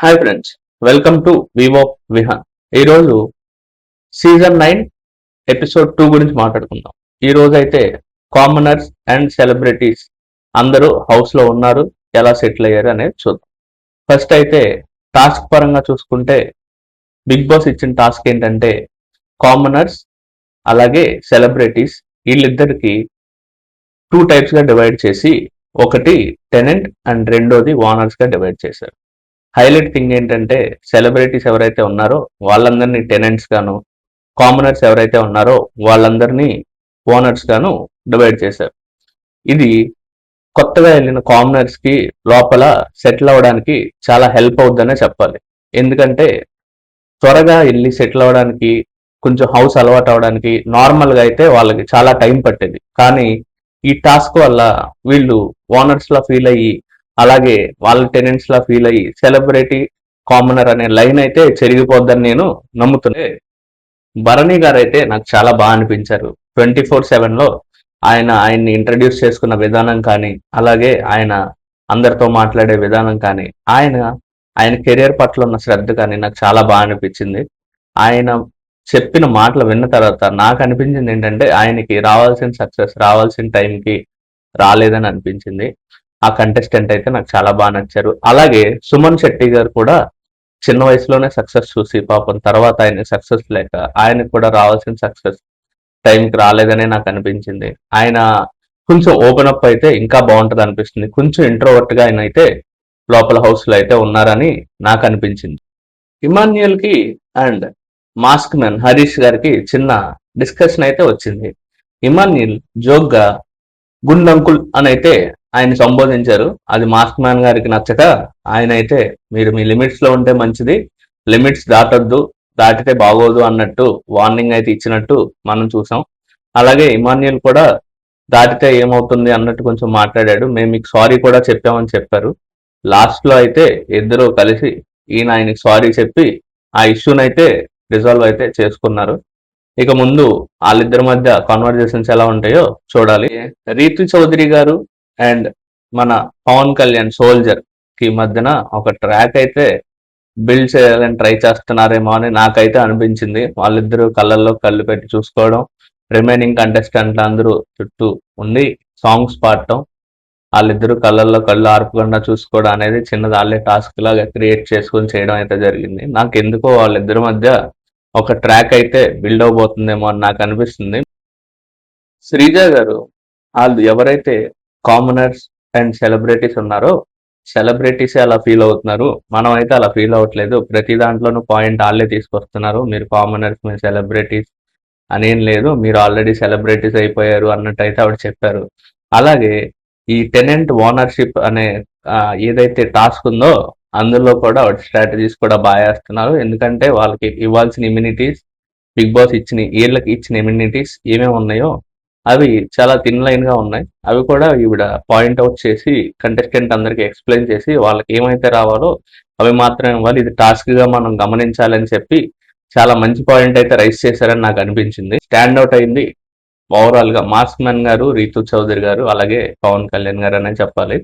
Hi friends, welcome to Vivo Vihan. ఈరోజు season 9 episode 2 గురించి మాట్లాడుకుందాం. ఈ రోజు అయితే కామనర్స్ అండ్ సెలబ్రిటీస్ అందరూ హౌస్ లో ఉన్నారు, ఎలా సెటిల్ అయ్యారు అనేది చూద్దాం. ఫస్ట్ అయితే టాస్క్ పరంగా చూసుకుంటే బిగ్ బాస్ ఇచ్చిన టాస్క్ ఏంటంటే కామనర్స్ అలాగే సెలబ్రిటీస్ వీళ్ళిద్దరికి 2 types గా డివైడ్ చేసి ఒకటి టెనెంట్ అండ్ రెండోది ఓనర్స్ గా డివైడ్ చేశారు. హైలైట్ థింగ్ ఏంటంటే సెలబ్రిటీస్ ఎవరైతే ఉన్నారో వాళ్ళందరినీ టెనెంట్స్ గాను, కామనర్స్ ఎవరైతే ఉన్నారో వాళ్ళందరినీ ఓనర్స్ గాను డివైడ్ చేశారు. ఇది కొత్తగా వెళ్ళిన కామనర్స్ కి లోపల సెటిల్ అవ్వడానికి చాలా హెల్ప్ అవుద్దనే చెప్పాలి. ఎందుకంటే త్వరగా వెళ్ళి సెటిల్ అవ్వడానికి, కొంచెం హౌస్ అలవాటు అవడానికి నార్మల్ గా అయితే వాళ్ళకి చాలా టైం పట్టేది. కానీ ఈ టాస్క్ వల్ల వీళ్ళు ఓనర్స్ లా ఫీల్ అయ్యి, అలాగే వాళ్ళ టెనెంట్స్ లా ఫీల్ అయ్యి సెలబ్రిటీ కామనర్ అనే లైన్ అయితే చెరిగిపోద్దని నేను నమ్ముతున్నా. భరణి గారు అయితే నాకు చాలా బాగా అనిపించారు. 24/7 లో ఆయన్ని ఇంట్రడ్యూస్ చేసుకున్న విధానం కానీ, అలాగే ఆయన అందరితో మాట్లాడే విధానం కానీ, ఆయన కెరియర్ పట్ల ఉన్న శ్రద్ధ కానీ నాకు చాలా బాగా అనిపించింది. ఆయన చెప్పిన మాటలు విన్న తర్వాత నాకు అనిపించింది ఏంటంటే ఆయనకి రావాల్సిన సక్సెస్ రావాల్సిన టైంకి రాలేదని అనిపించింది. ఆ కంటెస్టెంట్ అయితే నాకు చాలా బాగా నచ్చారు. అలాగే సుమన్ శెట్టి గారు కూడా చిన్న వయసులోనే సక్సెస్ చూసి పాపం తర్వాత ఆయన సక్సెస్ లేక ఆయనకు కూడా రావాల్సిన సక్సెస్ టైంకి రాలేదనే నాకు అనిపించింది. ఆయన కొంచెం ఓపెన్ అప్ అయితే ఇంకా బాగుంటది అనిపిస్తుంది. కొంచెం ఇంట్రోవర్ట్ గా ఆయన అయితే లోపల హౌస్ లో అయితే ఉన్నారని నాకు అనిపించింది. ఇమాన్యుయల్ కి అండ్ మాస్క్ మ్యాన్ హరీష్ గారికి చిన్న డిస్కషన్ అయితే వచ్చింది. ఇమాన్యుయల్ జోక్ గా గుండంకుల్ అని అయితే ఆయన సంబోధించారు. అది మాస్క్ మ్యాన్ గారికి నచ్చక ఆయన అయితే మీరు మీ లిమిట్స్ లో ఉంటే మంచిది, లిమిట్స్ దాటొద్దు, దాటితే బాగోదు అన్నట్టు వార్నింగ్ అయితే ఇచ్చినట్టు మనం చూసాం. అలాగే ఇమాన్యుయల్ కూడా దాటితే ఏమవుతుంది అన్నట్టు కొంచెం మాట్లాడాడు. మేము మీకు సారీ కూడా చెప్పామని చెప్పారు. లాస్ట్ లో అయితే ఇద్దరు కలిసి ఆయనకి సారీ చెప్పి ఆ ఇష్యూని అయితే రిజాల్వ్ అయితే చేసుకున్నారు. ఇక ముందు వాళ్ళిద్దరి మధ్య కాన్వర్జేషన్స్ ఎలా ఉంటాయో చూడాలి. రీతు చౌదరి గారు అండ్ మన పవన్ కళ్యాణ్ సోల్జర్ కి మధ్యన ఒక ట్రాక్ అయితే బిల్డ్ చేయాలని ట్రై చేస్తున్నారేమో అని నాకైతే అనిపించింది. వాళ్ళిద్దరూ కళ్ళల్లో కళ్ళు పెట్టి చూసుకోవడం, రిమైనింగ్ కంటెస్టెంట్లు అందరూ చుట్టూ ఉండి సాంగ్స్ పాడటం, వాళ్ళిద్దరూ కళ్ళల్లో కళ్ళు ఆర్పకుండా చూసుకోవడం అనేది చిన్నది వాళ్ళే టాస్క్ లాగా క్రియేట్ చేసుకొని చేయడం అయితే జరిగింది. నాకు ఎందుకో వాళ్ళిద్దరి మధ్య ఒక ట్రాక్ అయితే బిల్డ్ అవబోతుందేమో అని నాకు అనిపిస్తుంది. శ్రీజ గారు వాళ్ళు ఎవరైతే కామనర్స్ అండ్ సెలబ్రిటీస్ ఉన్నారో సెలబ్రిటీస్ అలా ఫీల్ అవుతున్నారు, మనం అయితే అలా ఫీల్ అవ్వట్లేదు, ప్రతి దాంట్లోనూ పాయింట్ వాళ్ళే తీసుకొస్తున్నారు, మీరు కామనర్స్ మీరు సెలబ్రిటీస్ అనేం లేదు, మీరు ఆల్రెడీ సెలబ్రిటీస్ అయిపోయారు అన్నట్టు అయితే ఆవిడ చెప్పారు. అలాగే ఈ టెనెంట్ ఓనర్షిప్ అనే ఏదైతే టాస్క్ ఉందో అందులో కూడా ఆవిడ స్ట్రాటజీస్ కూడా బాగా వేస్తున్నారు. ఎందుకంటే వాళ్ళకి ఇవ్వాల్సిన ఇమ్యూనిటీస్ బిగ్ బాస్ వీళ్ళకి ఇచ్చిన ఇమ్యూనిటీస్ ఏమేమి ఉన్నాయో అవి చాలా థిన్ లైన్ గా ఉన్నాయి. అవి కూడా ఈవిడ పాయింట్ అవుట్ చేసి కంటెస్టెంట్ అందరికి ఎక్స్ప్లెయిన్ చేసి వాళ్ళకి ఏమైతే రావాలో అవి మాత్రమే ఇవ్వాలి, ఇది టాస్క్ గా మనం గమనించాలని చెప్పి చాలా మంచి పాయింట్ అయితే రైస్ చేశారని నాకు అనిపించింది. స్టాండ్ అవుట్ అయింది ఓవరాల్ గా మాస్క్ మ్యాన్ గారు, రీతు చౌదరి గారు, అలాగే పవన్ కళ్యాణ్ గారు అనే చెప్పాలి.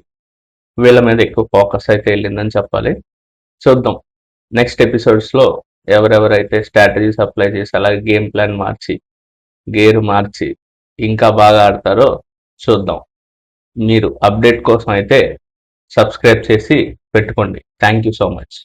వీళ్ళ మీద ఎక్కువ ఫోకస్ అయితే వెళ్ళిందని చెప్పాలి. చూద్దాం నెక్స్ట్ ఎపిసోడ్స్ లో ఎవరెవరైతే స్ట్రాటజీస్ అప్లై చేసి అలాగే గేమ్ ప్లాన్ మార్చి గేరు మార్చి ఇంకా బాగా ఆడతారో చూద్దాం. మీరు అప్డేట్ కోసం అయితే సబ్స్క్రైబ్ చేసి పెట్టుకోండి. Thank you so much.